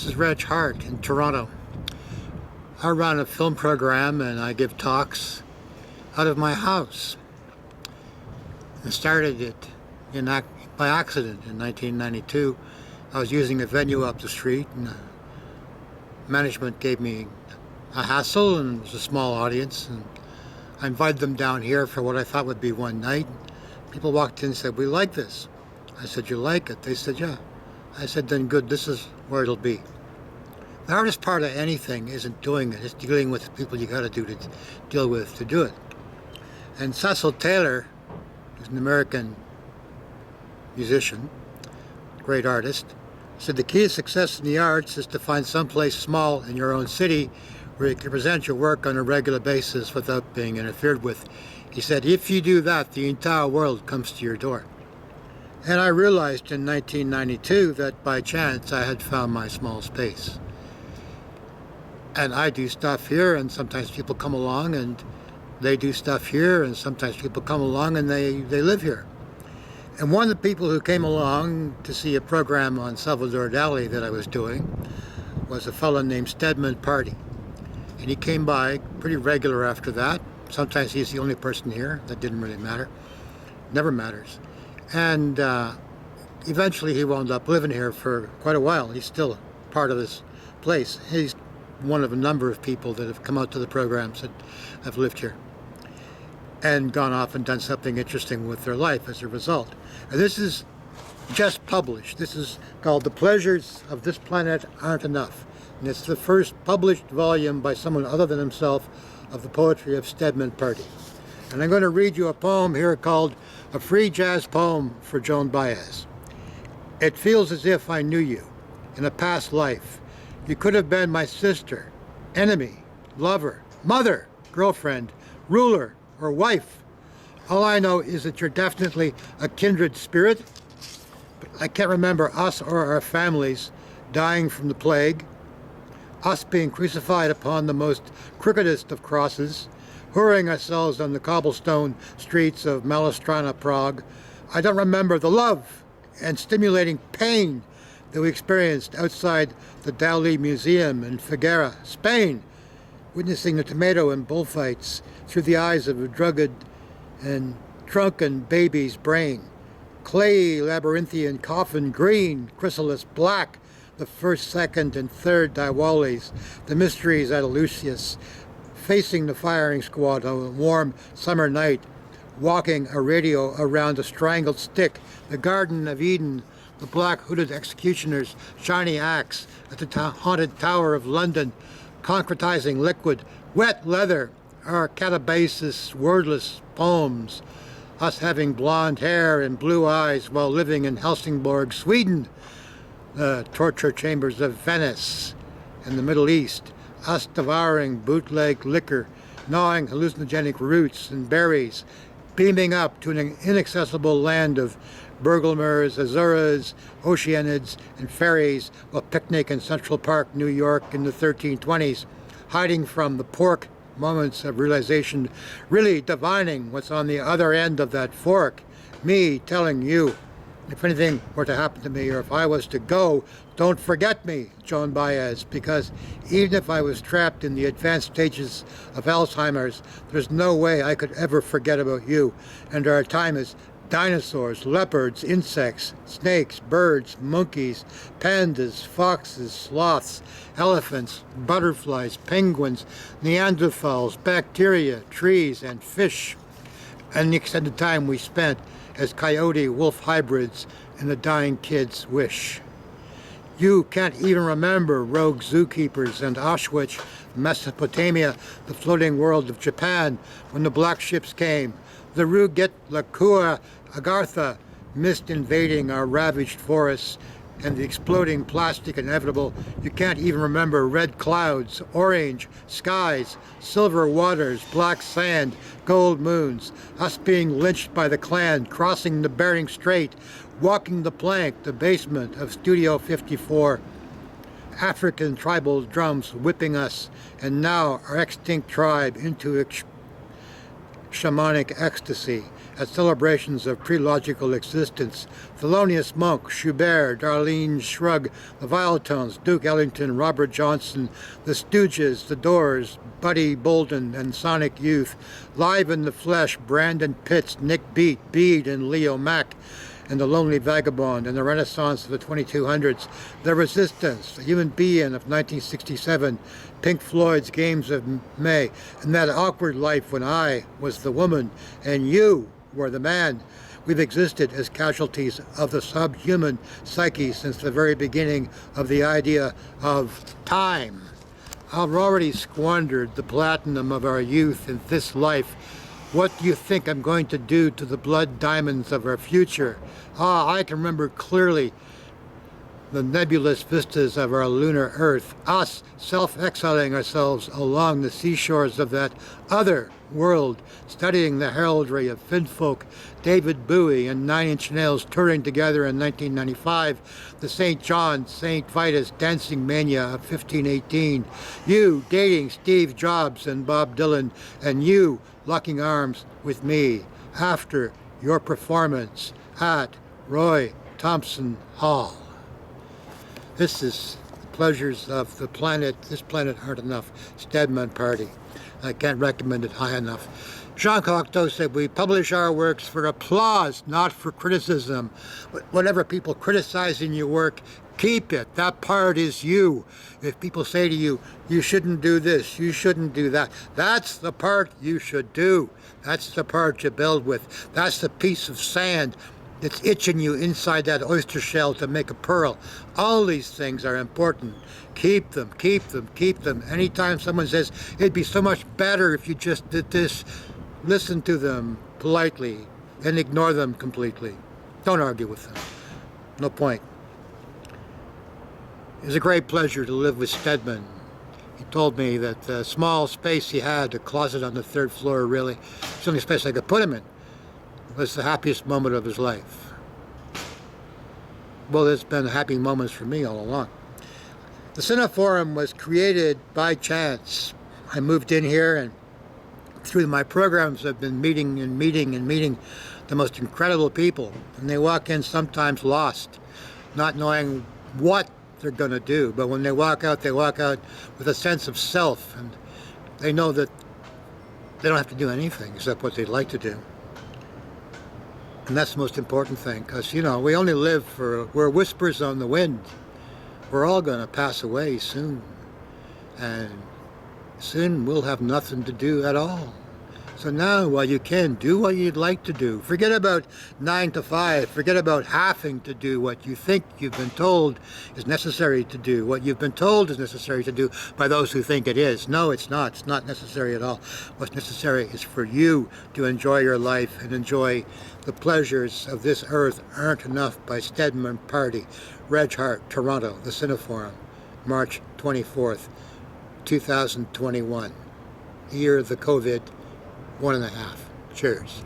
This is Reg Hartt in Toronto. I run a film program and I give talks out of my house. I started it by accident in 1992. I was using a venue up the street and management gave me a hassle, and it was a small audience, and I invited them down here for what I thought would be one night. People walked in and said, "We like this." I said, "You like it?" They said, "Yeah." I said, "Then good, this is where it'll be." The hardest part of anything isn't doing it, it's dealing with the people you got to deal with to do it. And Cecil Taylor, who's an American musician, great artist, said the key to success in the arts is to find some place small in your own city where you can present your work on a regular basis without being interfered with. He said, if you do that, the entire world comes to your door. And I realized in 1992 that by chance I had found my small space. And I do stuff here, and sometimes people come along and they do stuff here, and sometimes people come along and they live here. And one of the people who came along to see a program on Salvador Dali that I was doing was a fellow named Stedmond Pardy. And he came by pretty regular after that. Sometimes he's the only person here. That didn't really matter. Never matters. And eventually he wound up living here for quite a while. He's still part of this place. He's one of a number of people that have come out to the programs that have lived here and gone off and done something interesting with their life as a result. And this is just published. This is called The Pleasures of This Planet Aren't Enough. And it's the first published volume by someone other than himself of the poetry of Stedmond Pardy. And I'm going to read you a poem here called A Free Jazz Poem for JOAN BAEZ. It feels as if I knew you in a past life. You could have been my sister, enemy, lover, mother, girlfriend, ruler, or wife. All I know is that you're definitely a kindred spirit, but I can't remember us or our families dying from the plague, us being crucified upon the most crookedest of crosses, hurrying ourselves on the cobblestone streets of Malestrana, Prague. I don't remember the love and stimulating pain that we experienced outside the Dali Museum in Figueira, Spain, witnessing the tomato and bullfights through the eyes of a drugged and drunken baby's brain. Clay, labyrinthian coffin green, chrysalis black, the first, second, and third Diwalis, the mysteries at Eleusis, facing the firing squad on a warm summer night, walking a radio around a strangled stick, the Garden of Eden, the black hooded executioner's shiny axe at the haunted Tower of London, concretizing liquid, wet leather, our catabasis wordless poems, us having blonde hair and blue eyes while living in Helsingborg, Sweden, the torture chambers of Venice and the Middle East, us devouring bootleg liquor, gnawing hallucinogenic roots and berries, beaming up to an inaccessible land of burglars, azuras, oceanids, and fairies while picnic in Central Park, New York in the 1320s, hiding from the pork moments of realization, really divining what's on the other end of that fork. Me telling you, if anything were to happen to me, or if I was to go, don't forget me, JOAN BAEZ, because even if I was trapped in the advanced stages of Alzheimer's, there's no way I could ever forget about you and our time as dinosaurs, leopards, insects, snakes, birds, monkeys, pandas, foxes, sloths, elephants, butterflies, penguins, Neanderthals, bacteria, trees, and fish, and the extended time we spent as coyote-wolf hybrids in the dying kid's wish. You can't even remember rogue zookeepers and Auschwitz, Mesopotamia, the floating world of Japan, when the black ships came, the Ruget, Lakua, Agartha, mist invading our ravaged forests, and the exploding plastic inevitable. You can't even remember red clouds, orange skies, silver waters, black sand, gold moons, us being lynched by the Klan, crossing the Bering Strait, walking the plank, the basement of Studio 54, African tribal drums whipping us, and now our extinct tribe into shamanic ecstasy at celebrations of pre-logical existence. Thelonious Monk, Schubert, Darlene Shrug, the Violetones, Duke Ellington, Robert Johnson, the Stooges, the Doors, Buddy Bolden, and Sonic Youth. Live in the Flesh, Brandon Pitts, Nick Beat, Bede, and Leo Mack, and the Lonely Vagabond, and the Renaissance of the 2200s, The Resistance, the Human Being of 1967, Pink Floyd's Games of May, and That Awkward Life When I Was the Woman and You Were the Man. We've existed as casualties of the subhuman psyche since the very beginning of the idea of time. I've already squandered the platinum of our youth in this life. What do you think I'm going to do to the blood diamonds of our future? I can remember clearly the nebulous vistas of our lunar Earth, us self-exiling ourselves along the seashores of that other world, studying the heraldry of Finfolk, David Bowie, and Nine Inch Nails touring together in 1995, the St. John, St. Vitus dancing mania of 1518, you dating Steve Jobs and Bob Dylan, and you locking arms with me after your performance at Roy Thompson Hall. This is the pleasures of the planet. This planet aren't enough. Stedmond, Pardy. I can't recommend it high enough. Jean Cocteau said, we publish our works for applause, not for criticism. Whatever people criticize in your work, keep it. That part is you. If people say to you, you shouldn't do this, you shouldn't do that, that's the part you should do. That's the part you build with. That's the piece of sand that's itching you inside that oyster shell to make a pearl. All these things are important. Keep them, keep them, keep them. Anytime someone says, it'd be so much better if you just did this, listen to them politely and ignore them completely. Don't argue with them. No point. It was a great pleasure to live with Stedmond. He told me that the small space he had, a closet on the 3rd floor really, it's the only space I could put him in, was the happiest moment of his life. Well, there's been happy moments for me all along. The Cineforum was created by chance. I moved in here, and through my programs I've been meeting the most incredible people. And they walk in sometimes lost, not knowing what they're going to do. But when they walk out with a sense of self, and they know that they don't have to do anything except what they'd like to do. And that's the most important thing, because, you know, we only live we're whispers on the wind. We're all going to pass away soon. And soon we'll have nothing to do at all. So now, while you can, do what you'd like to do. Forget about 9 to 5. Forget about having to do what you think you've been told is necessary to do. What you've been told is necessary to do by those who think it is. No, it's not. It's not necessary at all. What's necessary is for you to enjoy your life and enjoy the pleasures of this earth aren't enough by Stedmond, Pardy. Reg Hartt, Toronto, the Cineforum, March 24th, 2021. Year of the COVID 1.5. Cheers.